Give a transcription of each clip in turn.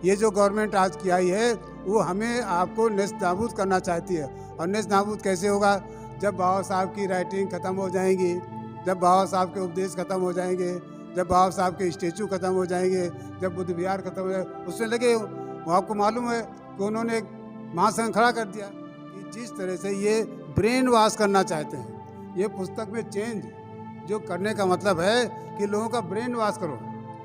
ये जो गवर्नमेंट आज की आई है वो हमें आपको नेस्तनाबूद करना चाहती है। और नेस्तनाबूद कैसे होगा? जब बाबा साहब की राइटिंग ख़त्म हो जाएंगी, जब बाबा साहब के उपदेश ख़त्म हो जाएंगे, जब बाबा साहब के स्टेचू ख़त्म हो जाएंगे, जब बुद्ध विहार ख़त्म हो जाए, उसमें लगे वो आपको मालूम है कि उन्होंने एक महासंघ खड़ा कर दिया कि जिस तरह से ये ब्रेन वॉश करना चाहते हैं। ये पुस्तक में चेंज जो करने का मतलब है कि लोगों का ब्रेन वॉश करो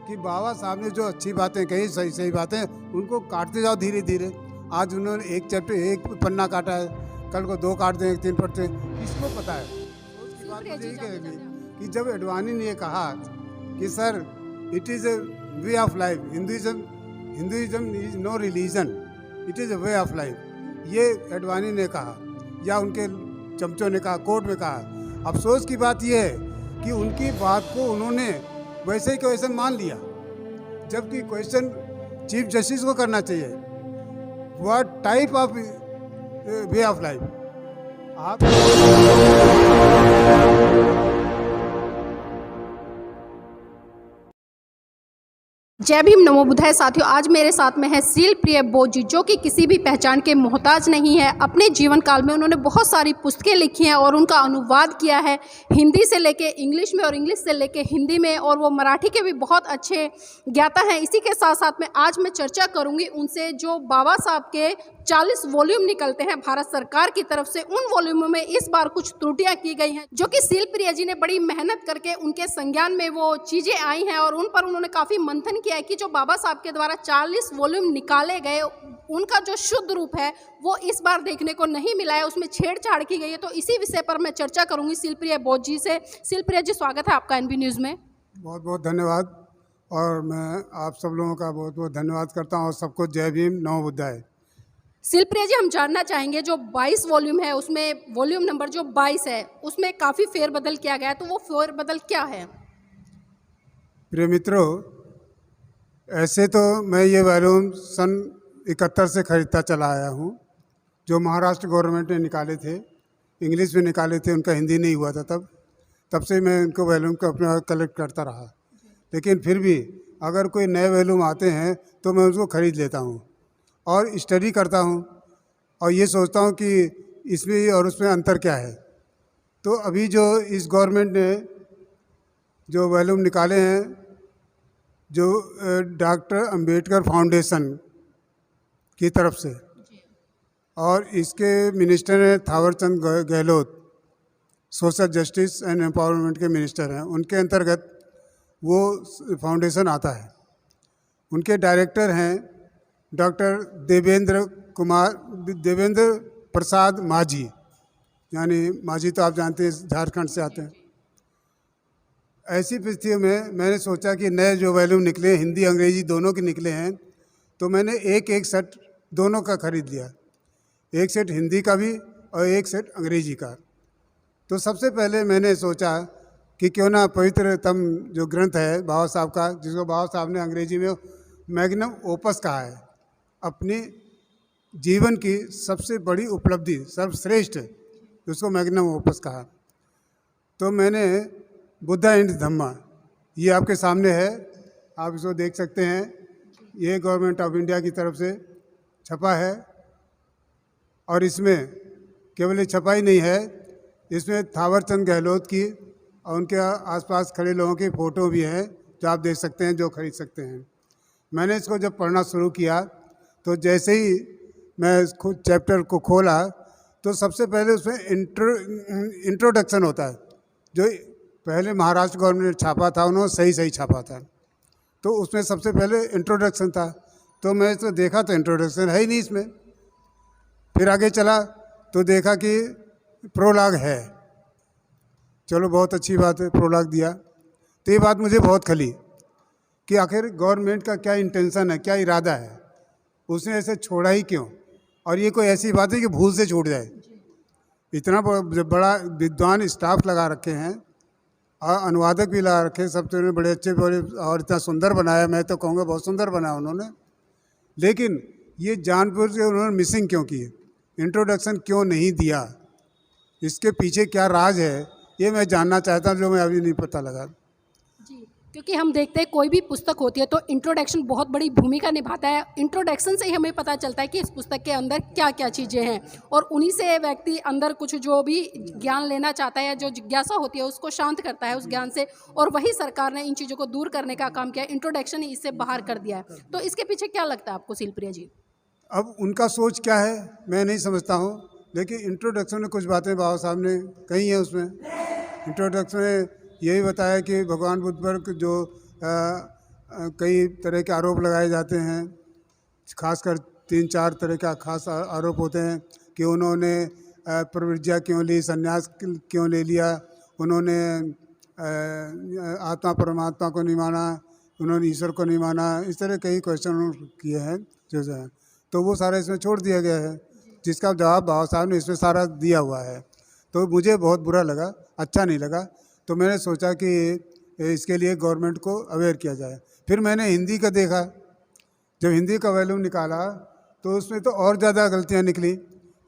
कि बाबा साहब ने जो अच्छी बातें कही, सही सही बातें, उनको काटते जाओ धीरे धीरे। आज उन्होंने एक चैप्टर, एक पन्ना काटा है, कल को 2 काट देंगे, 3 पढ़ते हैं, किसको पता है? उसकी बात मुझे यही कहेगी कि जब एडवाणी ने ये कहा कि sir it is a way of life, Hinduism is no religion, it is a way of life, ये एडवाणी ने कहा या उनके चमचों ने कहा, कोर्ट में कहा। अफसोस की बात यह है कि उनकी बात को उन्होंने वैसे ही के वैसे मान लिया, जबकि क्वेश्चन चीफ जस्टिस को करना चाहिए, what type of way of life आप। जय भीम, नमो बुद्धाय। साथियों, आज मेरे साथ में है शीलप्रिय बोस जी, जो कि किसी भी पहचान के मोहताज नहीं है। अपने जीवन काल में उन्होंने बहुत सारी पुस्तकें लिखी हैं और उनका अनुवाद किया है हिंदी से लेके इंग्लिश में और इंग्लिश से लेके हिंदी में, और वो मराठी के भी बहुत अच्छे ज्ञाता हैं। इसी के साथ साथ में आज मैं चर्चा करूंगी उनसे, जो बाबा साहब के 40 वॉल्यूम निकलते हैं भारत सरकार की तरफ से। उन वॉल्यूमों में इस बार कुछ त्रुटियां की गई हैं, जो कि शीलप्रिय जी ने बड़ी मेहनत करके उनके संज्ञान में वो चीज़ें आई हैं, और उन पर उन्होंने काफ़ी मंथन किया है कि जो बाबा साहब के द्वारा 40 वॉल्यूम निकाले गए, उनका जो शुद्ध रूप है वो इस बार देखने को नहीं मिला है, उसमें छेड़छाड़ की गई है। तो इसी विषय पर मैं चर्चा करूंगी शीलप्रिय बोस जी से। शीलप्रिय जी, स्वागत है आपका एनबी न्यूज़ में। बहुत बहुत धन्यवाद, और मैं आप सब लोगों का बहुत बहुत धन्यवाद करता हूँ, और सबको जय भीम, नमो बुद्धाय। शीलप्रिय जी, हम जानना चाहेंगे, जो 22 वॉल्यूम है उसमें वॉल्यूम नंबर जो 22 है उसमें काफ़ी फेरबदल किया गया है, तो वो फेरबदल क्या है? प्रिय मित्रों, ऐसे तो मैं ये वॉल्यूम सन 71 से खरीदता चला आया हूँ, जो महाराष्ट्र गवर्नमेंट ने निकाले थे, इंग्लिश में निकाले थे, उनका हिंदी नहीं हुआ था तब से मैं उनको वॉल्यूम को अपना कलेक्ट करता रहा। लेकिन फिर भी अगर कोई नए वॉल्यूम आते हैं तो मैं उसको ख़रीद लेता हूँ और स्टडी करता हूँ, और ये सोचता हूँ कि इसमें और उसमें अंतर क्या है। तो अभी जो इस गवर्नमेंट ने जो वॉल्यूम निकाले हैं, जो डॉक्टर अंबेडकर फाउंडेशन की तरफ से, और इसके मिनिस्टर हैं Thawarchand Gehlot, social justice and empowerment के मिनिस्टर हैं, उनके अंतर्गत वो फाउंडेशन आता है। उनके डायरेक्टर हैं डॉक्टर देवेंद्र प्रसाद माझी, यानी माझी तो आप जानते हैं झारखंड से आते हैं। ऐसी परिस्थितियों में मैंने सोचा कि नए जो वॉल्यूम निकले, हिंदी अंग्रेजी दोनों के निकले हैं, तो मैंने एक सेट दोनों का खरीद लिया, एक सेट हिंदी का भी और एक सेट अंग्रेजी का। तो सबसे पहले मैंने सोचा कि क्यों ना पवित्रतम जो ग्रंथ है बाबा साहब का, जिसको बाबा साहब ने अंग्रेजी में मैग्नम ओपस कहा है, अपनी जीवन की सबसे बड़ी उपलब्धि, सर्वश्रेष्ठ, उसको मैग्नम ओपस कहा। तो मैंने बुद्धा एंड धम्मा, ये आपके सामने है, आप इसको देख सकते हैं, ये गवर्नमेंट ऑफ इंडिया की तरफ से छपा है। और इसमें केवल ये छपाई नहीं है, इसमें थावरचंद गहलोत की और उनके आसपास खड़े लोगों की फ़ोटो भी हैं, जो आप देख सकते हैं, जो खरीद सकते हैं। मैंने इसको जब पढ़ना शुरू किया तो जैसे ही मैं खुद चैप्टर को खोला तो सबसे पहले उसमें इंट्रोडक्शन होता है, जो पहले महाराष्ट्र गवर्नमेंट ने छापा था, उन्होंने सही छापा था, तो उसमें सबसे पहले इंट्रोडक्शन था। तो मैं इसको देखा तो इंट्रोडक्शन है ही नहीं इसमें। फिर आगे चला तो देखा कि प्रोलॉग है। चलो बहुत अच्छी बात है, प्रोलॉग दिया। तो ये बात मुझे बहुत खली कि आखिर गवर्नमेंट का क्या इंटेंशन है, क्या इरादा है, उसने ऐसे छोड़ा ही क्यों, और ये कोई ऐसी बात है कि भूल से छूट जाए। इतना बड़ा विद्वान स्टाफ लगा रखे हैं और अनुवादक भी लगा रखे हैं, सब तो बड़े अच्छे और इतना सुंदर बनाया, मैं तो कहूँगा बहुत सुंदर बनाया उन्होंने। लेकिन ये जानबूझ के उन्होंने मिसिंग क्यों की, इंट्रोडक्शन क्यों नहीं दिया, इसके पीछे क्या राज है, ये मैं जानना चाहता हूँ, जो मैं अभी नहीं पता लगा। जी, क्योंकि हम देखते हैं कोई भी पुस्तक होती है तो इंट्रोडक्शन बहुत बड़ी भूमिका निभाता है। इंट्रोडक्शन से ही हमें पता चलता है कि इस पुस्तक के अंदर क्या क्या चीज़ें हैं, और उन्हीं से व्यक्ति अंदर कुछ जो भी ज्ञान लेना चाहता है या जो जिज्ञासा होती है उसको शांत करता है उस ज्ञान से, और वही सरकार ने इन चीज़ों को दूर करने का काम किया। इंट्रोडक्शन ही इससे बाहर कर दिया है। तो इसके पीछे क्या लगता है आपको शीलप्रिया जी? अब उनका सोच क्या है मैं नहीं समझता हूँ, लेकिन इंट्रोडक्शन में कुछ बातें बाबा साहब ने कही हैं। उसमें इंट्रोडक्शन में यही बताया कि भगवान बुद्ध पर जो कई तरह के आरोप लगाए जाते हैं, खासकर 3-4 तरह का खास आरोप होते हैं कि उन्होंने प्रव्रज्या क्यों ली, संन्यास क्यों ले लिया, उन्होंने आत्मा परमात्मा को नहीं माना, उन्होंने ईश्वर को नहीं माना, इस तरह कई क्वेश्चन किए हैं जो है। तो वो सारा इसमें छोड़ दिया गया है, जिसका जवाब बाबा साहब ने इसमें सारा दिया हुआ है। तो मुझे बहुत बुरा लगा, अच्छा नहीं लगा। तो मैंने सोचा कि इसके लिए गवर्नमेंट को अवेयर किया जाए। फिर मैंने हिंदी का देखा, जब हिंदी का वॉल्यूम निकाला तो उसमें तो और ज़्यादा गलतियाँ निकली।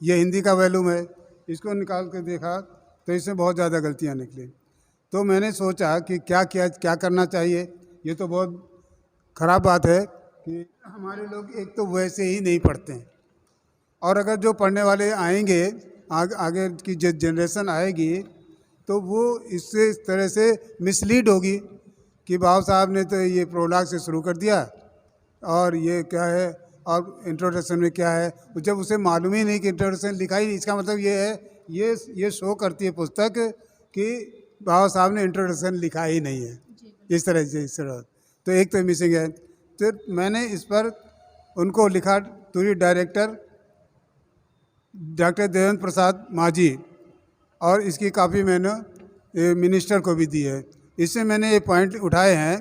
ये हिंदी का वॉल्यूम है, इसको निकाल कर देखा तो इसमें बहुत ज़्यादा गलतियाँ निकली। तो मैंने सोचा कि क्या करना चाहिए। ये तो बहुत ख़राब बात है कि हमारे लोग एक तो वैसे ही नहीं पढ़ते हैं, और अगर जो पढ़ने वाले आएंगे आगे की जो जनरेशन आएगी तो वो इससे इस तरह से मिसलीड होगी कि बाबा साहब ने तो ये प्रोलॉग से शुरू कर दिया और ये क्या है और इंट्रोडक्शन में क्या है। जब उसे मालूम ही नहीं कि इंट्रोडक्शन लिखा ही नहीं, इसका मतलब ये है ये शो करती है पुस्तक कि बाबा साहब ने इंट्रोडक्शन लिखा ही नहीं है। इस तरह तो एक तो मिसिंग है। तो मैंने इस पर उनको लिखा, टूरिस्ट डायरेक्टर डॉक्टर देवेंद्र प्रसाद माझी, और इसकी कापी मैंने मिनिस्टर को भी दी है। इससे मैंने ये पॉइंट उठाए हैं,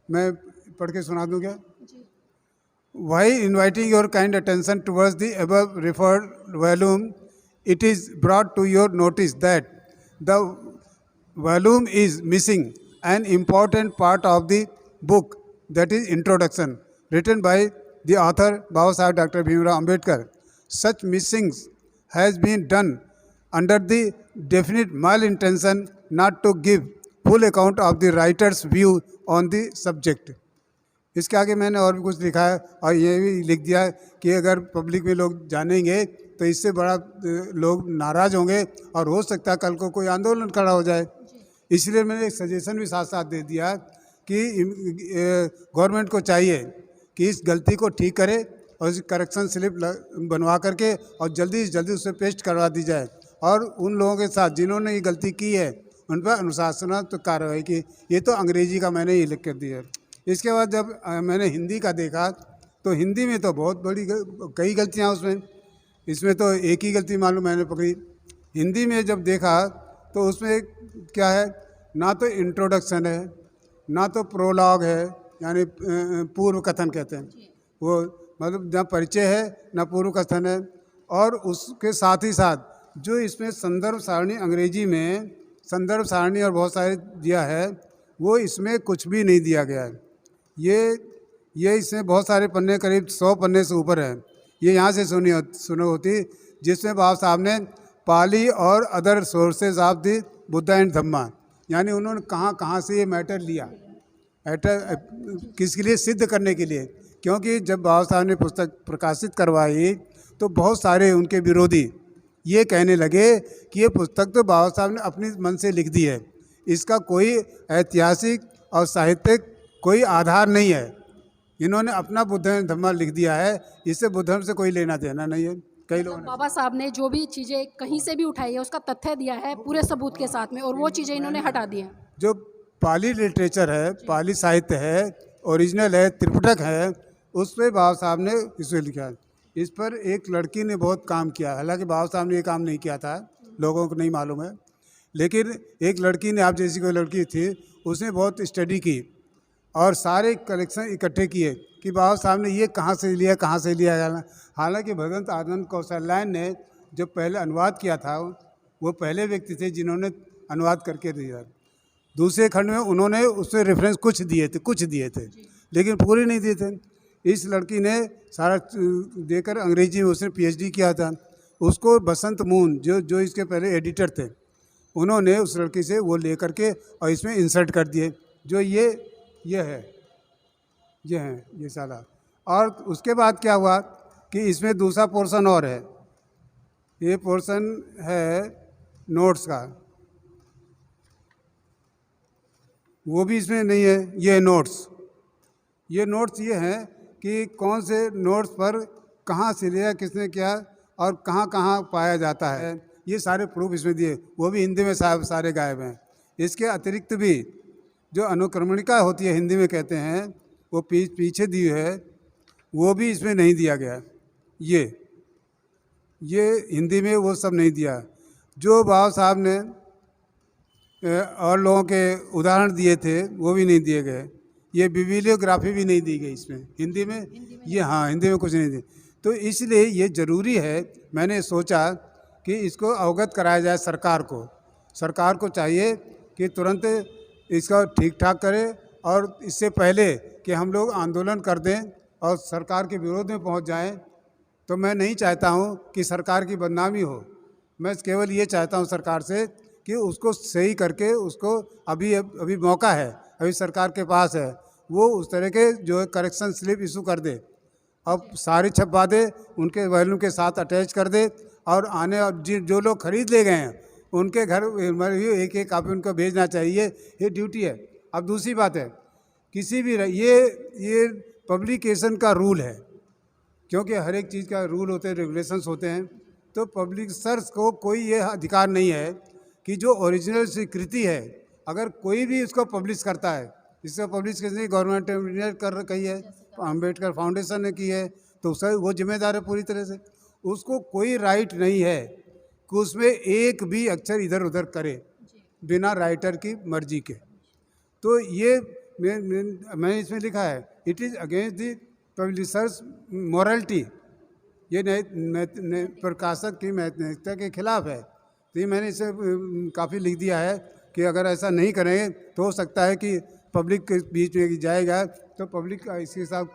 मैं पढ़ के सुना दूं क्या? While inviting your kind attention towards the above referred volume, it is brought to your notice that the volume is missing an important part of the book, that is introduction, written by the author Baba Saheb Dr. Bhimrao Ambedkar. Such missings has been done under the definite malintention not to give full account of the writer's view on the subject. इसके आगे मैंने और भी कुछ लिखा है, और ये भी लिख दिया कि अगर पब्लिक में लोग जानेंगे तो इससे बड़ा लोग नाराज़ होंगे और हो सकता है कल को कोई आंदोलन खड़ा हो जाए। इसलिए मैंने एक सजेशन भी साथ साथ दे दिया कि गवर्नमेंट को चाहिए कि इस गलती को ठीक करे और इस करेक्शन स्लिप बनवा करके और जल्दी से जल्दी उसे पेस्ट करवा दी जाए, और उन लोगों के साथ जिन्होंने ये गलती की है उन पर अनुशासनात्मक कार्रवाई की। ये तो अंग्रेजी का मैंने ये लिख कर दिया। इसके बाद जब मैंने हिंदी का देखा तो हिंदी में तो बहुत बड़ी कई गलतियाँ उसमें, इसमें तो एक ही गलती मालूम मैंने पकड़ी। हिंदी में जब देखा तो उसमें क्या है, ना तो इंट्रोडक्शन है, ना तो प्रोलॉग है, यानी पूर्व कथन कहते हैं वो, मतलब ना परिचय है ना पूर्व कथन है, और उसके साथ ही साथ जो इसमें संदर्भ सारणी अंग्रेजी में संदर्भ सारणी और बहुत सारे दिया है, वो इसमें कुछ भी नहीं दिया गया है। ये इसमें बहुत सारे पन्ने, करीब 100 पन्ने से ऊपर है। ये यहाँ से सुनी होती, जिसमें बाबा साहब ने पाली और other sources of the Buddha and Dhamma, यानी उन्होंने कहाँ से ये मैटर लिया, मैटर किसके लिए, सिद्ध करने के लिए। क्योंकि जब बाबा साहब ने पुस्तक प्रकाशित करवाई तो बहुत सारे उनके विरोधी ये कहने लगे कि ये पुस्तक तो बाबा साहब ने अपने मन से लिख दी है, इसका कोई ऐतिहासिक और साहित्यिक कोई आधार नहीं है, इन्होंने अपना बुद्ध धम्मा लिख दिया है, इससे बुद्ध धर्म से कोई लेना देना नहीं है। कई लोगों ने बाबा साहब ने जो भी चीज़ें कहीं से भी उठाई है उसका तथ्य दिया है पूरे सबूत के साथ में, और वो चीज़ें इन्होंने हटा दी हैं। जो पाली लिटरेचर है, पाली साहित्य है, ओरिजिनल है, त्रिपिटक है, उस पर बाबा साहब ने इसे लिखा है। इस पर एक लड़की ने बहुत काम किया, हालांकि बाबा साहब ने ये काम नहीं किया था, लोगों को नहीं मालूम है, लेकिन एक लड़की ने, आप जैसी कोई लड़की थी, उसने बहुत स्टडी की और सारे कलेक्शन इकट्ठे किए कि बाबा साहब ने ये कहाँ से लिया। हालांकि भगवंत आनंद कौशल्यायन ने जो पहले अनुवाद किया था, वो पहले व्यक्ति थे जिन्होंने अनुवाद करके दिया। दूसरे खंड में उन्होंने उसमें रेफरेंस कुछ दिए थे, लेकिन पूरे नहीं दिए थे। इस लड़की ने सारा देकर अंग्रेजी में उसने PhD किया था। उसको बसंत मून जो इसके पहले एडिटर थे, उन्होंने उस लड़की से वो ले करके और इसमें इंसर्ट कर दिए। जो ये ये है, ये है, ये सारा। और उसके बाद क्या हुआ कि इसमें दूसरा पोर्शन और है, ये पोर्शन है नोट्स का, वो भी इसमें नहीं है। ये नोट्स, ये नोट्स ये हैं कि कौन से नोट्स पर कहाँ से लिया, किसने किया और कहाँ कहाँ पाया जाता है, ये सारे प्रूफ इसमें दिए, वो भी हिंदी में सारे गायब हैं। इसके अतिरिक्त भी जो अनुक्रमणिका होती है, हिंदी में कहते हैं, वो पीछे दी है, वो भी इसमें नहीं दिया गया। ये हिंदी में वो सब नहीं दिया। जो बाबा साहब ने और लोगों के उदाहरण दिए थे वो भी नहीं दिए गए। ये बिब्लियोग्राफी भी नहीं दी गई इसमें हिंदी में, ये हाँ, हिंदी में कुछ नहीं दी। तो इसलिए ये ज़रूरी है, मैंने सोचा कि इसको अवगत कराया जाए सरकार को चाहिए कि तुरंत इसका ठीक ठाक करे, और इससे पहले कि हम लोग आंदोलन कर दें और सरकार के विरोध में पहुंच जाएं। तो मैं नहीं चाहता हूं कि सरकार की बदनामी हो, मैं केवल ये चाहता हूं सरकार से कि उसको सही करके, उसको अभी मौका है, अभी सरकार के पास है, वो उस तरह के जो है करेक्शन स्लिप इशू कर दे, अब सारी छपवा दे, उनके वैल्यू के साथ अटैच कर दे, और आने और जो लोग खरीद ले गए हैं उनके घर एक एक कापी उनको भेजना चाहिए, ये ड्यूटी है। अब दूसरी बात है, किसी भी ये पब्लिकेशन का रूल है, क्योंकि हर एक चीज़ का रूल होते हैं, रेगुलेशंस होते हैं। तो पब्लिशर्स को कोई ये अधिकार नहीं है कि जो ओरिजिनल स्वीकृति है, अगर कोई भी उसको पब्लिश करता है, इसको पब्लिश कैसे गवर्नमेंट ने कर रखी है, अम्बेडकर फाउंडेशन ने की है, तो उसका वो जिम्मेदार है पूरी तरह से। उसको कोई राइट नहीं है कि उसमें एक भी अक्षर इधर उधर करे बिना राइटर की मर्जी के। तो ये मैंने इसमें लिखा है, it is against the publishers morality, ये प्रकाशक की नैतिकता के खिलाफ है। तो ये मैंने इसे काफ़ी लिख दिया है कि अगर ऐसा नहीं करेंगे तो हो सकता है कि पब्लिक के बीच में जाएगा तो पब्लिक इसके साथ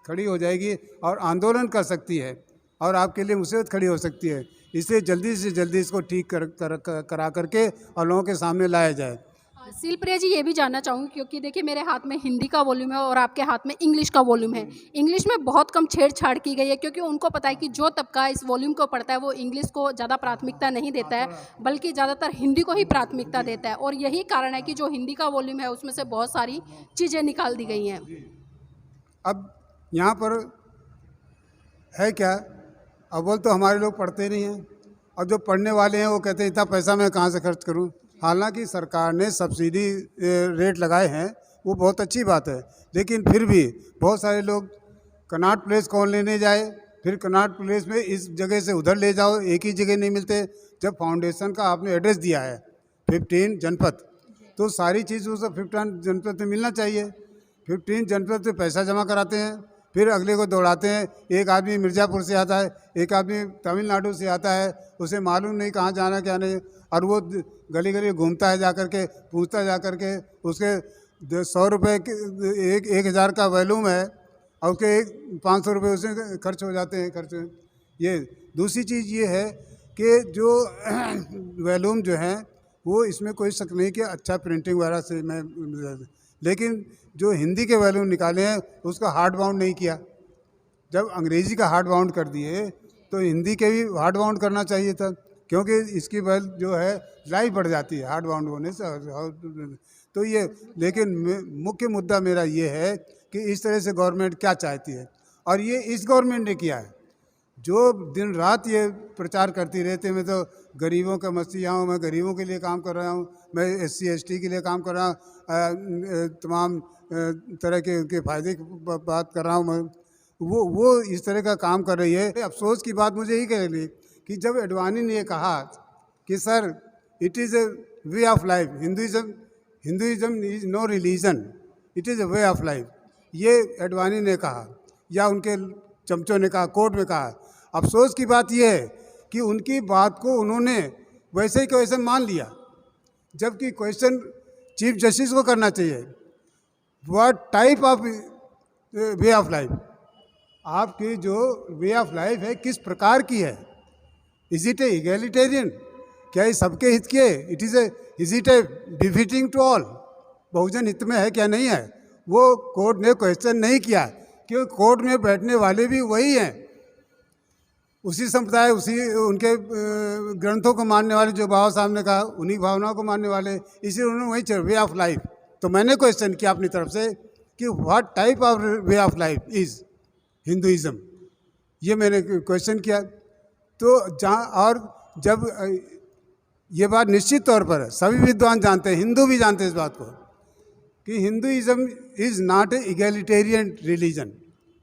खड़ी हो जाएगी और आंदोलन कर सकती है और आपके लिए मुसीबत खड़ी हो सकती है। इसलिए जल्दी से जल्दी इसको ठीक करा करके और लोगों के सामने लाया जाए। शिलप्रिया जी, ये भी जानना चाहूँगी क्योंकि देखिए मेरे हाथ में हिंदी का वॉल्यूम है और आपके हाथ में इंग्लिश का वॉल्यूम है। इंग्लिश में बहुत कम छेड़छाड़ की गई है क्योंकि उनको पता है कि जो तबका इस वॉल्यूम को पढ़ता है वो इंग्लिश को ज़्यादा प्राथमिकता नहीं देता है, बल्कि ज़्यादातर हिंदी को ही प्राथमिकता देता है। और यही कारण है कि जो हिंदी का वॉल्यूम है उसमें से बहुत सारी चीज़ें निकाल दी गई हैं। अब यहाँ पर है क्या, अव्वल तो हमारे लोग पढ़ते नहीं हैं, और जो पढ़ने वाले हैं वो कहते हैं इतना पैसा मैं कहाँ से खर्च करूँ। हालांकि सरकार ने सब्सिडी रेट लगाए हैं, वो बहुत अच्छी बात है, लेकिन फिर भी बहुत सारे लोग कनॉट प्लेस कौन लेने जाए, फिर कनॉट प्लेस में इस जगह से उधर ले जाओ, एक ही जगह नहीं मिलते। जब फाउंडेशन का आपने एड्रेस दिया है 15 जनपद, तो सारी चीज़ उस 15 जनपद में मिलना चाहिए। 15 जनपद से पैसा जमा कराते हैं, फिर अगले को दौड़ाते हैं। एक आदमी मिर्ज़ापुर से आता है, एक आदमी तमिलनाडु से आता है, उसे मालूम नहीं कहाँ जाना क्या नहीं, और वो गली गली घूमता है, जा कर के पूछता, जा कर के उसके 100 रुपये 1000 का वैल्यूम है और उसके 500 रुपये उसमें खर्च हो जाते हैं खर्च। ये दूसरी चीज़ ये है कि जो वैल्यूम जो है वो इसमें कोई शक नहीं कि अच्छा प्रिंटिंग वगैरह से मैं, लेकिन जो हिंदी के वैल्यूम निकाले हैं उसका हार्ड बाउंड नहीं किया। जब अंग्रेज़ी का हार्ड बाउंड कर दिए तो हिंदी के भी हार्ड बाउंड करना चाहिए था, क्योंकि इसकी वैल्यू जो है लाइफ बढ़ जाती है हार्ड बाउंड होने से। तो ये, लेकिन मुख्य मुद्दा मेरा ये है कि इस तरह से गवर्नमेंट क्या चाहती है, और ये इस गवर्नमेंट ने किया है। जो दिन रात ये प्रचार करती रहती, मैं तो गरीबों का मसीहा हूँ, मैं गरीबों के लिए काम कर रहा हूँ, मैं SC ST के लिए काम कर रहा हूँ, तमाम तरह के उनके फ़ायदे की बात कर रहा हूँ मैं, वो इस तरह का काम कर रही है। अफसोस की बात मुझे यही कह रही कि जब एडवाणी ने कहा कि sir it is a way of life, Hinduism is no religion, it is a way of life, ये एडवाणी ने कहा या उनके चमचों ने कहा, कोर्ट में कहा। अफसोस की बात यह है कि उनकी बात को उन्होंने वैसे ही वैसे मान लिया, जबकि क्वेश्चन चीफ जस्टिस को करना चाहिए, what type of way of life, आपकी जो वे ऑफ लाइफ है किस प्रकार की है, इज इट ए इगैलिटेरियन, क्या ये सबके हित की है, is it a befitting to all, बहुजन हित में है क्या नहीं है, वो कोर्ट ने क्वेश्चन नहीं किया, क्योंकि कोर्ट में बैठने वाले भी वही हैं, उसी संप्रदाय, उसी उनके ग्रंथों को मानने वाले, जो बाबा साहब ने कहा उन्हीं भावनाओं को मानने वाले, इसलिए उन्होंने वही वे ऑफ लाइफ। तो मैंने क्वेश्चन किया अपनी तरफ से कि what type of way of life is Hinduism, ये मैंने क्वेश्चन किया। तो जहाँ और जब ये बात निश्चित तौर पर सभी विद्वान जानते हैं, हिंदू भी जानते हैं इस बात को, कि Hinduism is not a egalitarian religion.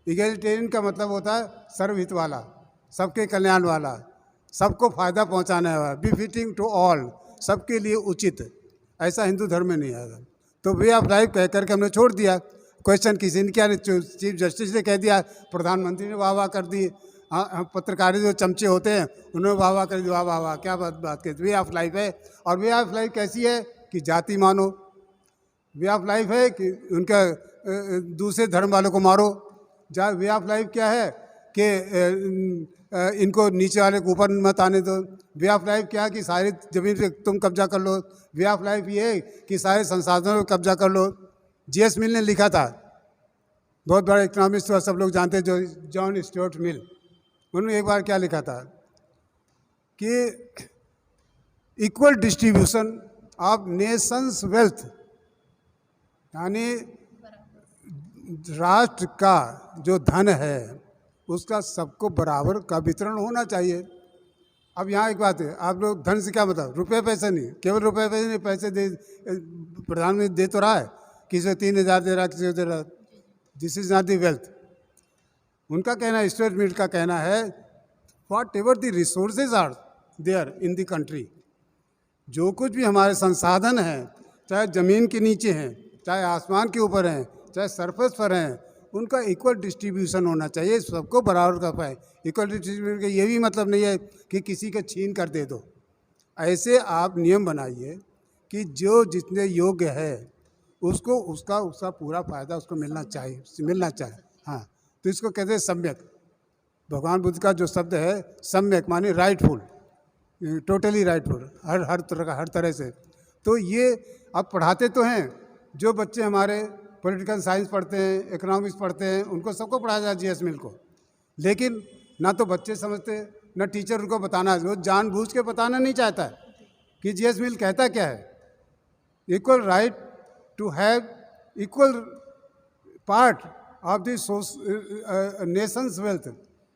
Egalitarian का मतलब होता है सर्वहित वाला, सबके कल्याण वाला, सबको फायदा पहुंचाने वाला, बिफिटिंग टू ऑल, सबके लिए उचित। ऐसा हिंदू धर्म में नहीं आएगा। तो वे ऑफ लाइफ कह करके हमने छोड़ दिया। क्वेश्चन किसी ने किया, चीफ जस्टिस ने कह दिया, प्रधानमंत्री ने वाह वाह कर दी, हाँ, पत्रकार जो चमचे होते हैं उन्होंने वाह वाह कर दी, वाह वाह वाह, क्या बात कहते। वे ऑफ लाइफ है। और वे ऑफ लाइफ कैसी है कि जाति मानो। वे ऑफ लाइफ है कि उनका दूसरे धर्म वालों को मारो। वे ऑफ लाइफ क्या है कि इनको नीचे वाले को ऊपर मत आने दो। वे ऑफ लाइफ क्या है कि सारी ज़मीन पे तुम कब्जा कर लो। वे ऑफ लाइफ ये है कि सारे संसाधनों पर कब्जा कर लो। जीएस मिल ने लिखा था, बहुत बड़ा इकोनॉमिस्ट हुआ, सब लोग जानते हैं, जो जॉन स्टुअर्ट मिल। उन्होंने एक बार क्या लिखा था कि equal distribution of Nations wealth, यानी राष्ट्र का जो धन है उसका सबको बराबर का वितरण होना चाहिए। अब यहाँ एक बात है, आप लोग धन से क्या मतलब, रुपये पैसे नहीं, केवल रुपये पैसे नहीं, पैसे दे प्रधानमंत्री दे तो रहा है, किसी को 3,000 दे रहा है, किसी को दे रहा है। This is not the wealth. उनका कहना, स्टुअर्ट मिल का कहना है, whatever the resources are there in the country, जो कुछ भी हमारे संसाधन हैं, चाहे ज़मीन के नीचे हैं, चाहे आसमान के ऊपर हैं, चाहे सरफेस पर हैं, उनका इक्वल डिस्ट्रीब्यूशन होना चाहिए, सबको बराबर का पाए। इक्वल डिस्ट्रीब्यूशन का ये भी मतलब नहीं है कि किसी को छीन कर दे दो। ऐसे आप नियम बनाइए कि जो जितने योग्य है उसको उसका पूरा फायदा उसको मिलना चाहिए। हाँ, तो इसको कहते हैं सम्यक। भगवान बुद्ध का जो शब्द है सम्यक, माने राइटफुल, टोटली राइटफुल, हर तरह से। तो ये अब पढ़ाते तो हैं, जो बच्चे हमारे पॉलिटिकल साइंस पढ़ते हैं, इकोनॉमिक्स पढ़ते हैं, उनको सबको पढ़ाया जाए जीएस मिल को, लेकिन ना तो बच्चे समझते, ना टीचर उनको बताना, वो जानबूझ के बताना नहीं चाहता है कि जीएस मिल कहता क्या है, equal right to have equal part of the nation's wealth.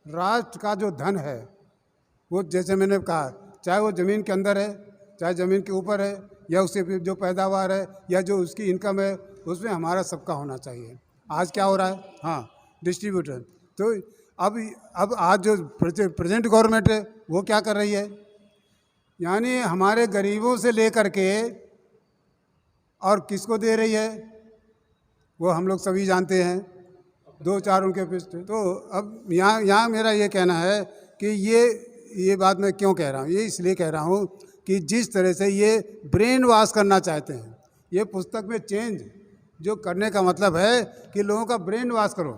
राष्ट्र का जो धन है वो, जैसे मैंने कहा, चाहे वो ज़मीन के अंदर है, चाहे ज़मीन के ऊपर है, या उससे जो पैदावार है, या जो उसकी इनकम है, उसमें हमारा सबका होना चाहिए। आज क्या हो रहा है, हाँ, डिस्ट्रीब्यूटर। तो अब आज जो प्रेजेंट गवर्नमेंट है वो क्या कर रही है, यानी हमारे गरीबों से लेकर के और किसको दे रही है वो हम लोग सभी जानते हैं, 2-4 उनके पिछले। तो अब यहाँ मेरा ये कहना है कि ये बात मैं क्यों कह रहा हूँ, ये इसलिए कह रहा हूँ कि जिस तरह से ये ब्रेन वॉश करना चाहते हैं, ये पुस्तक में चेंज जो करने का मतलब है कि लोगों का ब्रेन वॉश करो,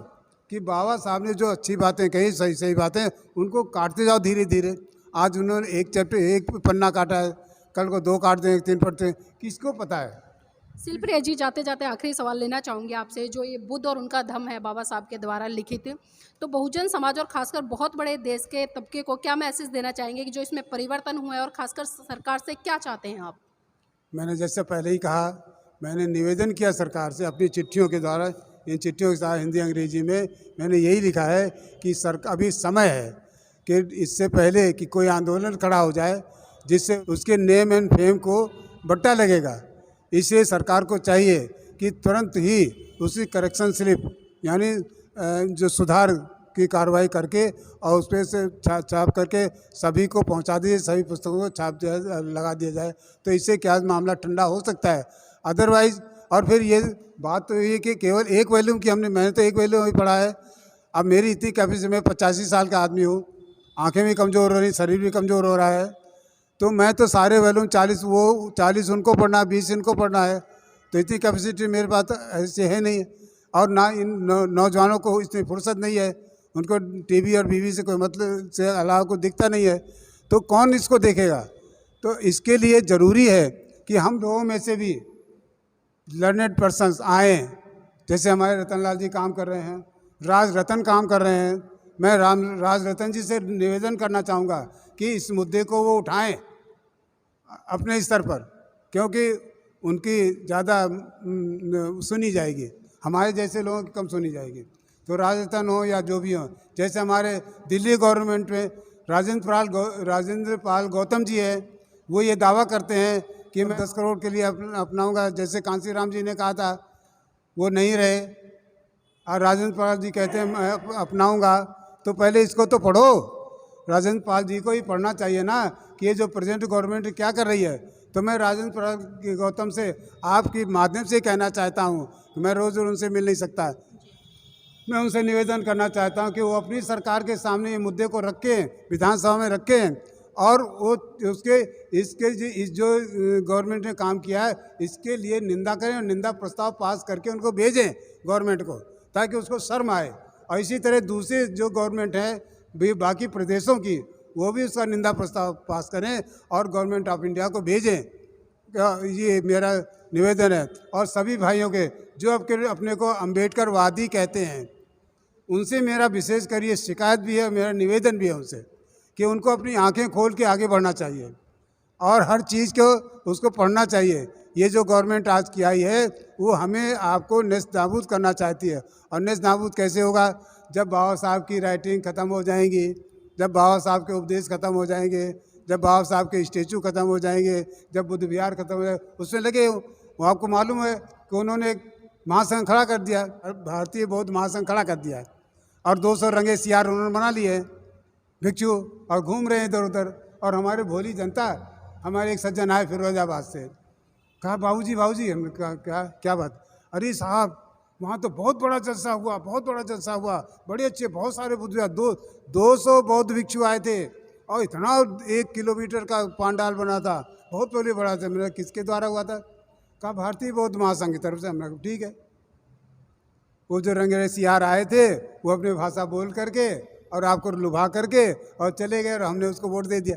कि बाबा साहब ने जो अच्छी बातें कही, सही बातें, उनको काटते जाओ धीरे धीरे। आज उन्होंने एक पन्ना काटा है, कल को 2 काट दें, 3 पढ़ते हैं, किसको पता है। शिल्प्रिया जी, जाते जाते आखिरी सवाल लेना चाहूँगी आपसे, जो ये बुद्ध और उनका धम्म है बाबा साहब के द्वारा लिखित, तो बहुजन समाज और खासकर बहुत बड़े देश के तबके को क्या मैसेज देना चाहेंगे कि जो इसमें परिवर्तन हुआ है, और खासकर सरकार से क्या चाहते हैं आप? मैंने जैसे पहले ही कहा, मैंने निवेदन किया सरकार से अपनी चिट्ठियों के द्वारा, इन चिट्ठियों के साथ हिंदी अंग्रेजी में मैंने यही लिखा है कि अभी समय है कि इससे पहले कि कोई आंदोलन खड़ा हो जाए जिससे उसके नेम एंड फेम को बट्टा लगेगा, इसलिए सरकार को चाहिए कि तुरंत ही उसकी करेक्शन स्लिप, यानी जो सुधार की कार्रवाई करके और उस पर से छाप करके सभी को पहुंचा दिए, सभी पुस्तकों को छाप लगा दिया जाए, तो इससे क्या मामला ठंडा हो सकता है। अदरवाइज, और फिर ये बात तो ये कि केवल एक वॉल्यूम की मैंने तो एक वॉल्यूम ही पढ़ा है। अब मेरी इतनी कैपेसिटी, मैं 85 साल का आदमी हूँ, आंखें भी कमज़ोर हो रही, शरीर भी कमज़ोर हो रहा है, तो मैं तो सारे वॉल्यूम 40 उनको पढ़ना है, 20 इनको पढ़ना है, तो इतनी कैपेसिटी मेरे पास ऐसे है नहीं। और ना इन नौजवानों को इतनी फुर्सत नहीं है, उनको टीवी और बीवी से कोई मतलब से अलावा कुछ दिखता नहीं है, तो कौन इसको देखेगा। तो इसके लिए ज़रूरी है कि हम लोगों में से भी लर्नेड पर्सन्स आएँ, जैसे हमारे रतनलाल जी काम कर रहे हैं, राज रतन काम कर रहे हैं। मैं राज रतन जी से निवेदन करना चाहूँगा कि इस मुद्दे को वो उठाएं अपने स्तर पर, क्योंकि उनकी ज़्यादा सुनी जाएगी, हमारे जैसे लोगों की कम सुनी जाएगी। तो राजस्थान हो या जो भी हो, जैसे हमारे दिल्ली गवर्नमेंट में राजेंद्र पाल गौतम जी है, वो ये दावा करते हैं कि मैं 10 करोड़ के लिए अपनाऊंगा, जैसे कांसीराम जी ने कहा था, वो नहीं रहे। और राजेंद्र पाल जी कहते हैं मैं अपनाऊंगा। तो पहले इसको तो पढ़ो, राजेंद्र पाल जी को ही पढ़ना चाहिए ना कि ये जो प्रेजेंट गवर्नमेंट क्या कर रही है। तो मैं राजेंद्र पाल गौतम से आपके माध्यम से कहना चाहता हूँ कि मैं रोज़ उनसे मिल नहीं सकता, मैं उनसे निवेदन करना चाहता हूं कि वो अपनी सरकार के सामने ये मुद्दे को रखें, विधानसभा में रखें, और वो इस जो गवर्नमेंट ने काम किया है इसके लिए निंदा करें और निंदा प्रस्ताव पास करके उनको भेजें गवर्नमेंट को, ताकि उसको शर्म आए। और इसी तरह दूसरे जो गवर्नमेंट है बाकी प्रदेशों की, वो भी उसका निंदा प्रस्ताव पास करें और गवर्नमेंट ऑफ इंडिया को भेजें। ये मेरा निवेदन है। और सभी भाइयों के जो अपने को अम्बेडकरवादी कहते हैं, उनसे मेरा विशेष कर ये शिकायत भी है, मेरा निवेदन भी है उनसे कि उनको अपनी आंखें खोल के आगे बढ़ना चाहिए और हर चीज़ को उसको पढ़ना चाहिए। ये जो गवर्नमेंट आज की आई है वो हमें आपको नेस्त नाबूद करना चाहती है। और नेस्त नाबूद कैसे होगा? जब बाबा साहब की राइटिंग ख़त्म हो जाएंगी, जब बाबा साहब के उपदेश ख़त्म हो जाएंगे, जब बाबा साहब के स्टेचू ख़त्म हो जाएंगे, जब बुद्ध विहार ख़त्म हो जाए, उसमें लगे वो आपको मालूम है कि उन्होंने एक महासंघ खड़ा कर दिया, भारतीय बौद्ध महासंघ खड़ा कर दिया है, और 200 रंगे सियार उन्होंने बना लिए भिक्षु, और घूम रहे हैं इधर उधर। और हमारे भोली जनता, हमारे एक सज्जन आए फिरोजाबाद से, कहा बाबूजी हमने कहा क्या बात? अरे साहब वहाँ तो बहुत बड़ा जलसा हुआ, बहुत बड़ा जलसा हुआ, बड़े अच्छे बहुत सारे बुद्ध विहार, 200 बौद्ध भिक्षु आए थे और इतना 1 किलोमीटर का पांडाल बना था, बहुत पहले बड़ा था। मेरा किसके द्वारा हुआ था? कहा भारतीय बौद्ध महासंघ की तरफ से। हमने कहा ठीक है। वो जो रंगीले सियार आए थे वो अपनी भाषा बोल करके और आपको लुभा करके और चले गए और हमने उसको वोट दे दिया।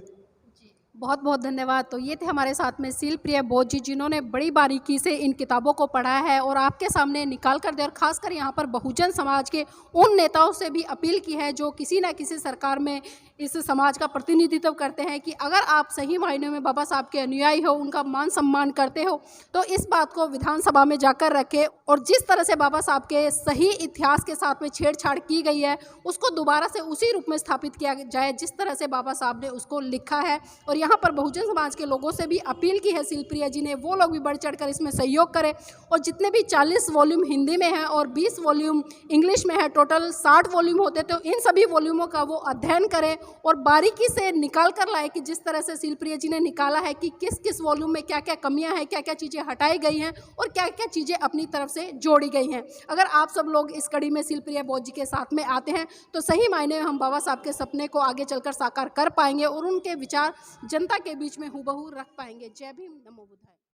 बहुत बहुत धन्यवाद। तो ये थे हमारे साथ में शील प्रिय बोध जी, जिन्होंने बड़ी बारीकी से इन किताबों को पढ़ा है और आपके सामने निकाल कर दिया, और खासकर यहाँ पर बहुजन समाज के उन नेताओं से भी अपील की है जो किसी न किसी सरकार में इस समाज का प्रतिनिधित्व करते हैं कि अगर आप सही मायने में बाबा साहब के अनुयायी हो, उनका मान सम्मान करते हो, तो इस बात को विधानसभा में जाकर रखें। और जिस तरह से बाबा साहब के सही इतिहास के साथ में छेड़छाड़ की गई है, उसको दोबारा से उसी रूप में स्थापित किया जाए जिस तरह से बाबा साहब ने उसको लिखा है। और यहाँ पर बहुजन समाज के लोगों से भी अपील की है शील प्रिय जी ने, वो लोग भी बढ़ चढ़कर इसमें सहयोग करें। और जितने भी 40 वॉल्यूम हिंदी में हैं और 20 वॉल्यूम इंग्लिश में है, टोटल 60 वॉल्यूम होते, तो इन सभी वॉल्यूमों का वो अध्ययन करें और बारीकी से निकाल कर लाए कि जिस तरह से शील प्रिय जी ने निकाला है कि किस किस वॉल्यूम में क्या क्या कमियां हैं, क्या क्या चीज़ें हटाई गई हैं और क्या क्या चीज़ें अपनी तरफ से जोड़ी गई हैं। अगर आप सब लोग इस कड़ी में शील प्रिय बोध जी के साथ में आते हैं तो सही मायने में हम बाबा साहब के सपने को आगे चलकर साकार कर पाएंगे और उनके विचार जनता के बीच में हूबहू रख पाएंगे। जय भीम, नमो बुद्धाय।